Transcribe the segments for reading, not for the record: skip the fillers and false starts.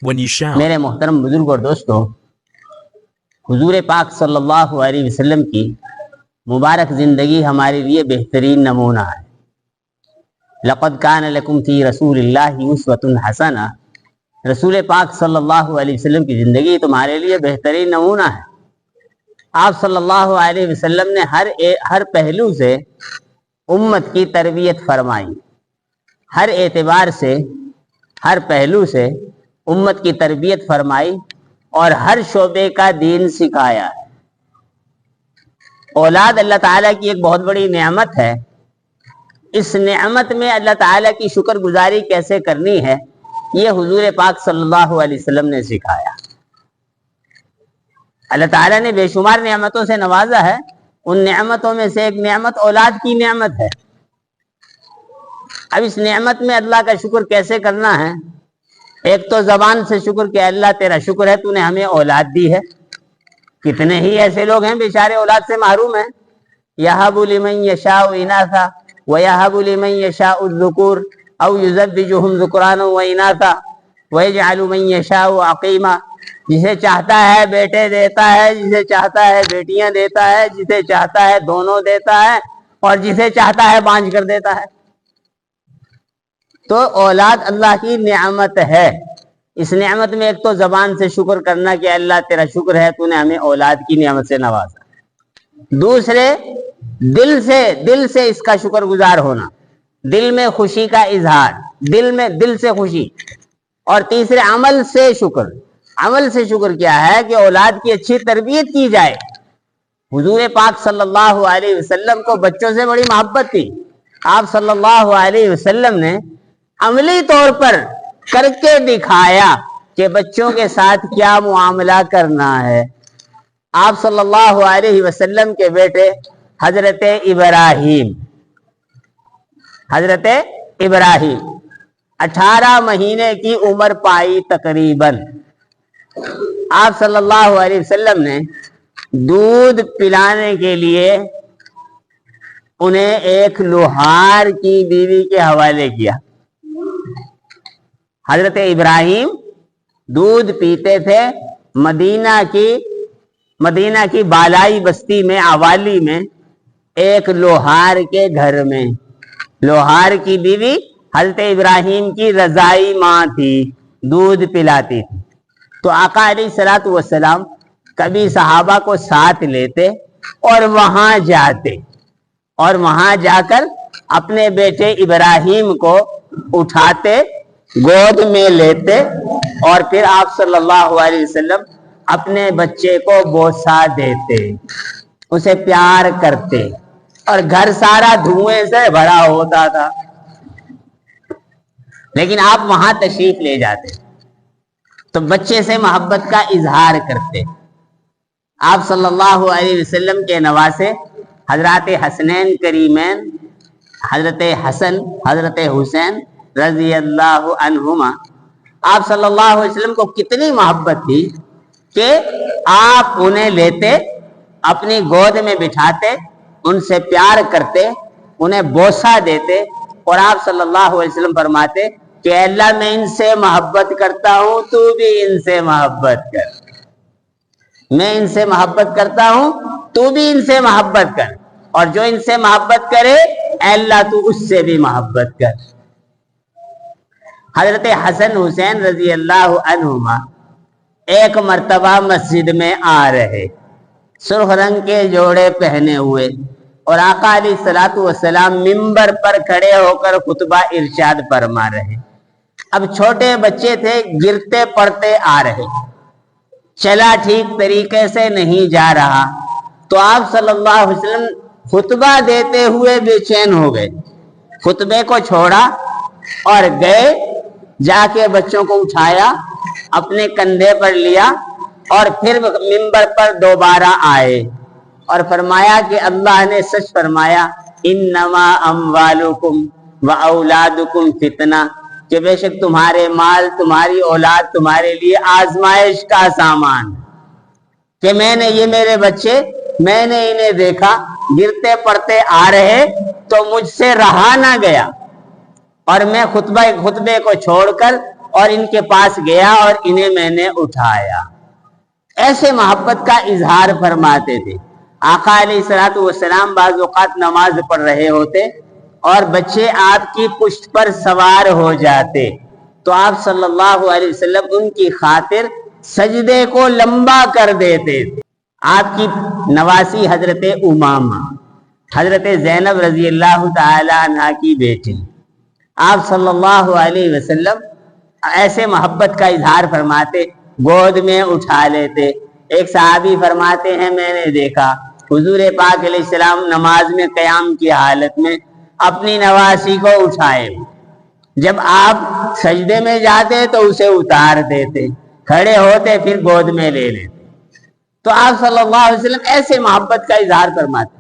when you shout. میرے محترم بزرگ اور دوستو، حضور پاک صلی اللہ علیہ وسلم کی مبارک زندگی ہمارے لیے بہترین نمونہ ہے۔ لقد کان لکم فی رسول اللہ اسوۃ حسنہ، رسول پاک صلی اللہ علیہ وسلم کی زندگی تمہارے لیے بہترین نمونہ ہے۔ آپ صلی اللہ علیہ وسلم نے ہر پہلو سے امت کی تربیت فرمائی، ہر اعتبار سے، ہر پہلو سے امت کی تربیت فرمائی اور ہر شعبے کا دین سکھایا۔ اولاد اللہ تعالیٰ کی ایک بہت بڑی نعمت ہے۔ اس نعمت میں اللہ تعالیٰ کی شکر گزاری کیسے کرنی ہے، یہ حضور پاک صلی اللہ علیہ وسلم نے سکھایا۔ اللہ تعالیٰ نے بے شمار نعمتوں سے نوازا ہے، ان نعمتوں میں سے ایک نعمت اولاد کی نعمت ہے۔ اب اس نعمت میں اللہ کا شکر کیسے کرنا ہے؟ ایک تو زبان سے شکر کہ اللہ تیرا شکر ہے تو نے ہمیں اولاد دی ہے۔ کتنے ہی ایسے لوگ ہیں بیچارے اولاد سے محروم ہیں۔ یہب لمن یشاء اناثا ویہب لمن یشاء الذکور او یزوجہم ذکرانا واناثا ویجعل من یشاء عقیما، جسے چاہتا ہے بیٹے دیتا ہے، جسے چاہتا ہے بیٹیاں دیتا ہے، جسے چاہتا ہے دونوں دیتا ہے، اور جسے چاہتا ہے بانجھ کر دیتا ہے۔ تو اولاد اللہ کی نعمت ہے۔ اس نعمت میں ایک تو زبان سے شکر کرنا کہ اللہ تیرا شکر ہے تو نے ہمیں اولاد کی نعمت سے نوازا۔ دوسرے دل سے اس کا شکر گزار ہونا، دل میں خوشی کا اظہار، دل سے خوشی۔ اور تیسرے عمل سے شکر۔ عمل سے شکر کیا ہے کہ اولاد کی اچھی تربیت کی جائے۔ حضور پاک صلی اللہ علیہ وسلم کو بچوں سے بڑی محبت تھی۔ آپ صلی اللہ علیہ وسلم نے عملی طور پر کر کے دکھایا کہ بچوں کے ساتھ کیا معاملہ کرنا ہے۔ آپ صلی اللہ علیہ وسلم کے بیٹے حضرت ابراہیم 18 مہینے کی عمر پائی تقریباً۔ آپ صلی اللہ علیہ وسلم نے دودھ پلانے کے لیے انہیں ایک لوہار کی بیوی کے حوالے کیا۔ حضرت ابراہیم دودھ پیتے تھے مدینہ کی بالائی بستی میں، عوالی میں، ایک لوہار کے گھر میں۔ لوہار کی بیوی حضرت ابراہیم کی رضائی ماں تھی، دودھ پلاتی تھی۔ تو آقا علیہ الصلوۃ والسلام کبھی صحابہ کو ساتھ لیتے اور وہاں جاتے، اور وہاں جا کر اپنے بیٹے ابراہیم کو اٹھاتے، گود میں لیتے، اور پھر آپ صلی اللہ علیہ وسلم اپنے بچے کو بوسہ دیتے، اسے پیار کرتے، اور گھر سارا دھوئیں سے بھرا ہوتا تھا۔ لیکن آپ وہاں تشریف لے جاتے تو بچے سے محبت کا اظہار کرتے۔ آپ صلی اللہ علیہ وسلم کے نواسے حضرات حسنین کریمین، حضرت حسن، حضرت حسین رضی اللہ عنہما، آپ صلی اللہ علیہ وسلم کو کتنی محبت تھی کہ آپ انہیں لیتے، اپنی گود میں بٹھاتے، ان سے پیار کرتے، انہیں بوسہ دیتے، اور آپ صلی اللہ علیہ وسلم فرماتے کہ اللہ میں ان سے محبت کرتا ہوں، تو بھی ان سے محبت کر۔ میں ان سے محبت کرتا ہوں، تو بھی ان سے محبت کر، اور جو ان سے محبت کرے اللہ تو اس سے بھی محبت کر۔ حضرت حسن حسین رضی اللہ عنہما ایک مرتبہ مسجد میں آ رہے، سرخ رنگ کے جوڑے پہنے ہوئے، اور آقا علیہ الصلوۃ والسلام ممبر پر کھڑے ہو کر خطبہ ارشاد فرما رہے۔ اب چھوٹے بچے تھے، گرتے پڑتے آ رہے، چلا ٹھیک طریقے سے نہیں جا رہا، تو آپ صلی اللہ علیہ وسلم خطبہ دیتے ہوئے بے چین ہو گئے، خطبے کو چھوڑا اور گئے، جا کے بچوں کو اٹھایا، اپنے کندھے پر لیا، اور پھر ممبر پر دوبارہ آئے اور فرمایا کہ اللہ نے سچ فرمایا، انما اموالکم واولادکم فتنہ، کہ بے شک تمہارے مال، تمہاری اولاد تمہارے لیے آزمائش کا سامان، کہ میں نے یہ میرے بچے، میں نے انہیں دیکھا گرتے پڑتے آ رہے تو مجھ سے رہا نہ گیا، اور میں خطبے کو چھوڑ کر اور ان کے پاس گیا اور انہیں میں نے اٹھایا۔ ایسے محبت کا اظہار فرماتے تھے۔ آقا علیہ الصلوۃ والسلام بعض اوقات نماز پڑھ رہے ہوتے اور بچے آپ کی پشت پر سوار ہو جاتے تو آپ صلی اللہ علیہ وسلم ان کی خاطر سجدے کو لمبا کر دیتے تھے۔ آپ کی نواسی حضرت امامہ، حضرت زینب رضی اللہ تعالی عنہ کی بیٹی، آپ صلی اللہ علیہ وسلم ایسے محبت کا اظہار فرماتے، گود میں اٹھا لیتے۔ ایک صحابی فرماتے ہیں میں نے دیکھا حضور پاک علیہ السلام نماز میں قیام کی حالت میں اپنی نواسی کو اٹھائے، جب آپ سجدے میں جاتے تو اسے اتار دیتے، کھڑے ہوتے پھر گود میں لے لیتے۔ تو آپ صلی اللہ علیہ وسلم ایسے محبت کا اظہار فرماتے۔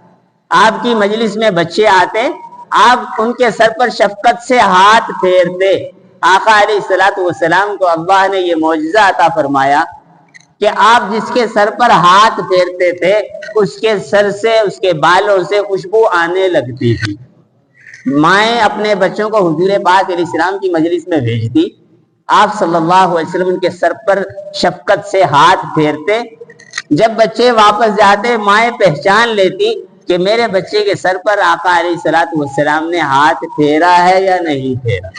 آپ کی مجلس میں بچے آتے، آپ ان کے سر پر شفقت سے ہاتھ پھیرتے۔ آقا علیہ الصلوۃ والسلام کو اللہ نے یہ معجزہ عطا فرمایا کہ آپ جس کے سر پر ہاتھ پھیرتے تھے اس کے سر سے، اس کے بالوں سے خوشبو آنے لگتی تھی۔ مائیں اپنے بچوں کو حضور پاک علیہ السلام کی مجلس میں بھیجتی، آپ صلی اللہ علیہ وسلم ان کے سر پر شفقت سے ہاتھ پھیرتے۔ جب بچے واپس جاتے مائیں پہچان لیتی کہ میرے بچے کے سر پر آقا علیہ الصلوۃ والسلام نے ہاتھ پھیرا ہے یا نہیں پھیرا۔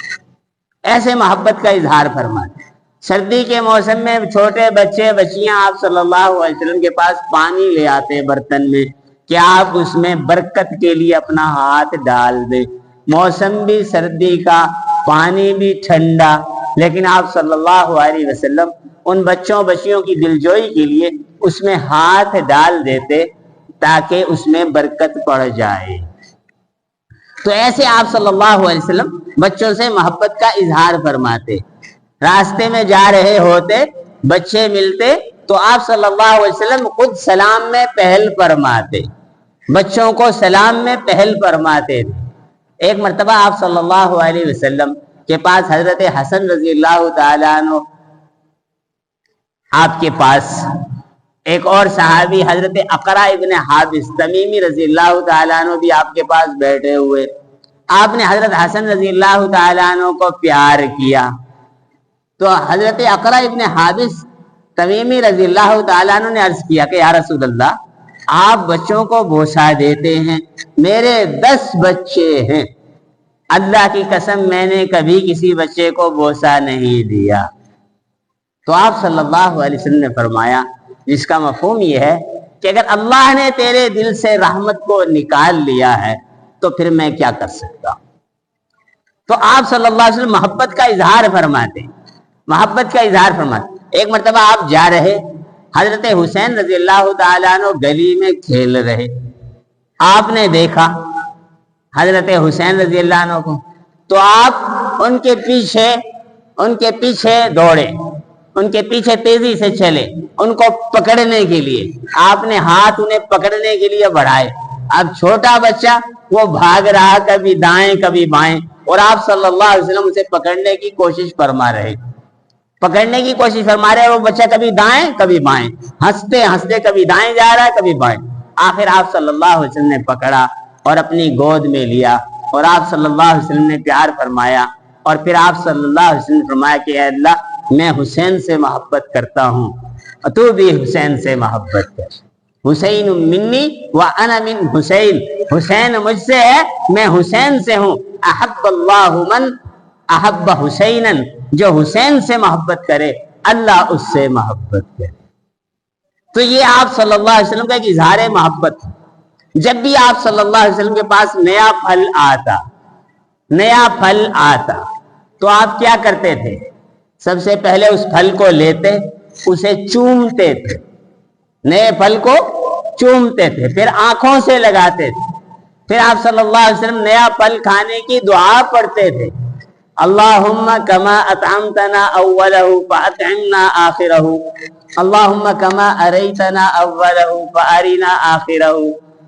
ایسے محبت کا اظہار فرماتے۔ سردی کے موسم میں چھوٹے بچے بچیاں آپ صلی اللہ علیہ وسلم کے پاس پانی لے آتے برتن میں کہ آپ اس میں برکت کے لیے اپنا ہاتھ ڈال دیں۔ موسم بھی سردی کا، پانی بھی ٹھنڈا، لیکن آپ صلی اللہ علیہ وسلم ان بچوں بچیوں کی دلجوئی کے لیے اس میں ہاتھ ڈال دیتے تاکہ اس میں برکت پڑ جائے۔ تو ایسے آپ صلی اللہ علیہ وسلم بچوں سے محبت کا اظہار فرماتے۔ راستے میں جا رہے ہوتے، بچے ملتے تو آپ صلی اللہ علیہ وسلم خود سلام میں پہل فرماتے، بچوں کو سلام میں پہل فرماتے تھے۔ ایک مرتبہ آپ صلی اللہ علیہ وسلم کے پاس حضرت حسن رضی اللہ تعالیٰ عنہ آپ کے پاس، ایک اور صحابی حضرت اقرع ابن حابس تمیمی رضی اللہ تعالیٰ عنہ بھی آپ کے پاس بیٹھے ہوئے۔ آپ نے حضرت حسن رضی اللہ تعالیٰ عنہ کو پیار کیا تو حضرت اقرع ابن حابس تمیمی رضی اللہ تعالیٰ عنہ نے عرض کیا کہ یا رسول اللہ، آپ بچوں کو بوسہ دیتے ہیں، میرے 10 بچے ہیں، اللہ کی قسم میں نے کبھی کسی بچے کو بوسہ نہیں دیا۔ تو آپ صلی اللہ علیہ وسلم نے فرمایا، جس کا مفہوم یہ ہے کہ اگر اللہ نے تیرے دل سے رحمت کو نکال لیا ہے تو پھر میں کیا کر سکتا ہوں۔ تو آپ صلی اللہ علیہ وسلم محبت کا اظہار فرماتے، محبت کا اظہار فرماتے۔ ایک مرتبہ آپ جا رہے، حضرت حسین رضی اللہ تعالیٰ عنہ گلی میں کھیل رہے، آپ نے دیکھا حضرت حسین رضی اللہ عنہ کو، تو آپ ان کے پیچھے دوڑے، ان کے پیچھے تیزی سے چلے ان کو پکڑنے کے لیے۔ آپ نے ہاتھ انہیں پکڑنے کے لیے بڑھائے۔ اب چھوٹا بچہ وہ بھاگ رہا، کبھی دائیں کبھی بائیں، اور آپ صلی اللہ علیہ وسلم اسے پکڑنے کی کوشش فرما رہے، وہ بچہ کبھی دائیں کبھی بائیں، ہنستے ہنستے کبھی دائیں جا رہا ہے کبھی بائیں۔ آخر آپ صلی اللہ علیہ وسلم نے پکڑا اور اپنی گود میں لیا، اور آپ صلی اللہ علیہ وسلم نے پیار فرمایا، اور پھر آپ صلی اللہ علیہ وسلم نے فرمایا کہ اے اللہ، میں حسین سے محبت کرتا ہوں، تو بھی حسین سے محبت کر۔ حسین منی وانا من حسین، حسین مجھ سے ہے، میں حسین سے ہوں۔ احب اللہ من احب حسینا، جو حسین سے محبت کرے اللہ اس سے محبت کرے۔ تو یہ آپ صلی اللہ علیہ وسلم کا ایک اظہار محبت۔ جب بھی آپ صلی اللہ علیہ وسلم کے پاس نیا پھل آتا تو آپ کیا کرتے تھے؟ سب سے پہلے اس پھل کو لیتے، اسے چومتے تھے، نئے پھل کو چومتے تھے، پھر آنکھوں سے لگاتے تھے، پھر آپ صلی اللہ علیہ وسلم نیا پھل کھانے کی دعا پڑھتے تھے، اللہم کما اطعمتنا اولہ فاطعمنا آخرہ، اللہم کما اریتنا اولہ فارنا آخرہ۔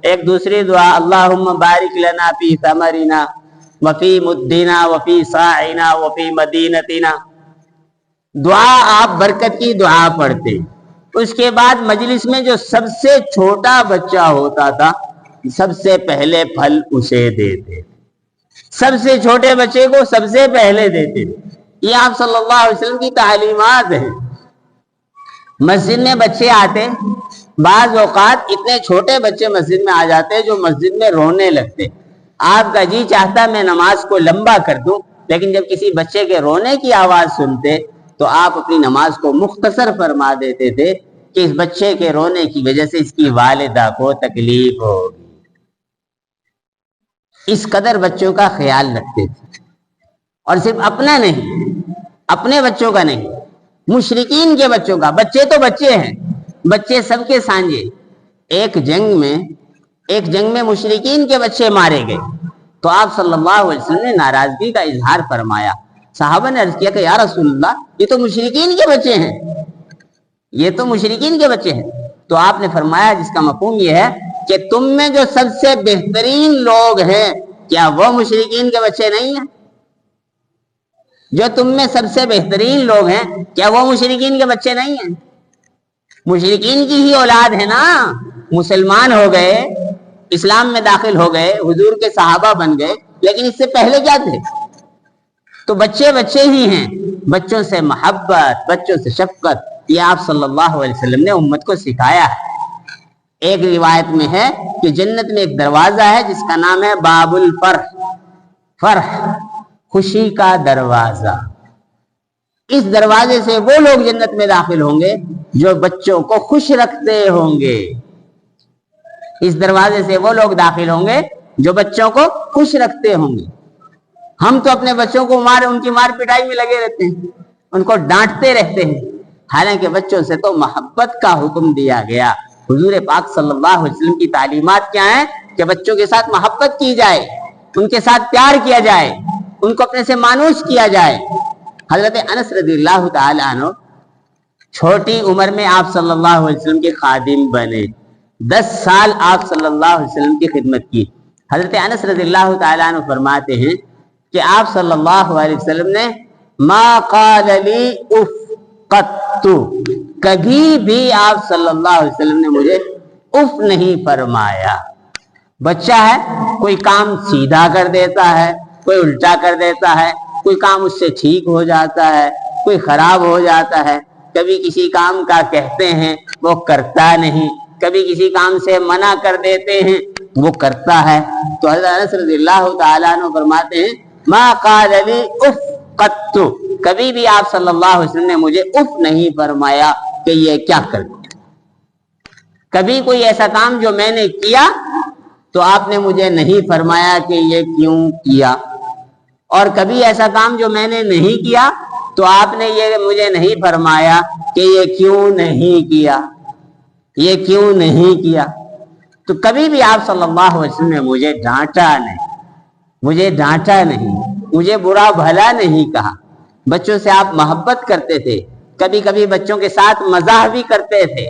ایک دوسری دعا، اللہم بارک لنا فی ثمرنا وفی مدنا وفی صاعنا وفی مدینتنا۔ دعا آپ برکت کی دعا پڑھتے۔ اس کے بعد مجلس میں جو سب سے چھوٹا بچہ ہوتا تھا سب سے پہلے پھل اسے دیتے، سب سے چھوٹے بچے کو سب سے پہلے دیتے، یہ آپ صلی اللہ علیہ وسلم کی تعلیمات ہیں۔ مسجد میں بچے آتے، بعض اوقات اتنے چھوٹے بچے مسجد میں آ جاتے جو مسجد میں رونے لگتے، آپ کا جی چاہتا میں نماز کو لمبا کر دوں، لیکن جب کسی بچے کے رونے کی آواز سنتے تو آپ اپنی نماز کو مختصر فرما دیتے تھے کہ اس بچے کے رونے کی وجہ سے اس کی والدہ کو تکلیف ہوگی۔ اس قدر بچوں کا خیال رکھتے تھے، اور صرف اپنا نہیں، اپنے بچوں کا نہیں، مشرکین کے بچوں کا۔ بچے تو بچے ہیں، بچے سب کے سانجے۔ ایک جنگ میں مشرکین کے بچے مارے گئے تو آپ صلی اللہ علیہ وسلم نے ناراضگی کا اظہار فرمایا۔ صحابہ نے عرض کیا کہ یا رسول اللہ، یہ تو مشرکین کے بچے ہیں، یہ تو مشرکین کے بچے ہیں۔ تو آپ نے فرمایا جس کا مفہوم یہ ہے کہ تم میں جو سب سے بہترین لوگ ہیں، کیا وہ مشرکین کے بچے نہیں ہیں؟ جو تم میں سب سے بہترین لوگ ہیں، کیا وہ مشرکین کے بچے نہیں ہیں؟ مشرکین کی ہی اولاد ہے نا، مسلمان ہو گئے، اسلام میں داخل ہو گئے، حضور کے صحابہ بن گئے، لیکن اس سے پہلے کیا تھے؟ تو بچے بچے ہی ہیں۔ بچوں سے محبت، بچوں سے شفقت، یہ آپ صلی اللہ علیہ وسلم نے امت کو سکھایا ہے۔ ایک روایت میں ہے کہ جنت میں ایک دروازہ ہے جس کا نام ہے باب الفرح، فرح، خوشی کا دروازہ۔ اس دروازے سے وہ لوگ جنت میں داخل ہوں گے جو بچوں کو خوش رکھتے ہوں گے۔ اس دروازے سے وہ لوگ داخل ہوں گے جو بچوں کو خوش رکھتے ہوں گے۔ ہم تو اپنے بچوں کو ان کی مار پٹائی میں لگے رہتے ہیں، ان کو ڈانٹتے رہتے ہیں، حالانکہ بچوں سے تو محبت کا حکم دیا گیا۔ حضور پاک صلی اللہ علیہ وسلم کی تعلیمات کیا ہیں کہ بچوں کے ساتھ محبت کی جائے، ان کے ساتھ پیار کیا جائے، ان کو اپنے سے مانوس کیا جائے۔ حضرت انس رضی اللہ تعالی عنہ چھوٹی عمر میں آپ صلی اللہ علیہ وسلم کے خادم بنے، 10 سال آپ صلی اللہ علیہ وسلم کی خدمت کی۔ حضرت انس رضی اللہ تعالی عنہ فرماتے ہیں کہ آپ صلی اللہ علیہ وسلم نے ما قال لی اف قط، کبھی بھی آپ صلی اللہ علیہ وسلم نے مجھے اف نہیں فرمایا۔ بچہ ہے، کوئی کام سیدھا کر دیتا ہے، کوئی الٹا کر دیتا ہے، کوئی کام اس سے ٹھیک ہو جاتا ہے، کوئی خراب ہو جاتا ہے، کبھی کسی کام کا کہتے ہیں وہ کرتا نہیں، کبھی کسی کام سے منع کر دیتے ہیں وہ کرتا ہے۔ تو حضرت انس رضی اللہ تعالیٰ عنہ فرماتے ہیں ما قال لی اف قط، کبھی بھی آپ صلی اللہ علیہ وسلم نے مجھے اف نہیں فرمایا کہ یہ کیا کر دیا۔ کبھی کوئی ایسا کام جو میں نے کیا تو آپ نے مجھے نہیں فرمایا کہ یہ کیوں کیا، اور کبھی ایسا کام جو میں نے نہیں کیا تو آپ نے یہ مجھے نہیں فرمایا کہ یہ کیوں نہیں کیا، یہ کیوں نہیں کیا۔ تو کبھی بھی آپ صلی اللہ علیہ وسلم نے مجھے ڈانٹا نہیں، مجھے برا بھلا نہیں کہا۔ بچوں سے آپ محبت کرتے تھے، کبھی کبھی بچوں کے ساتھ مزاح بھی کرتے تھے،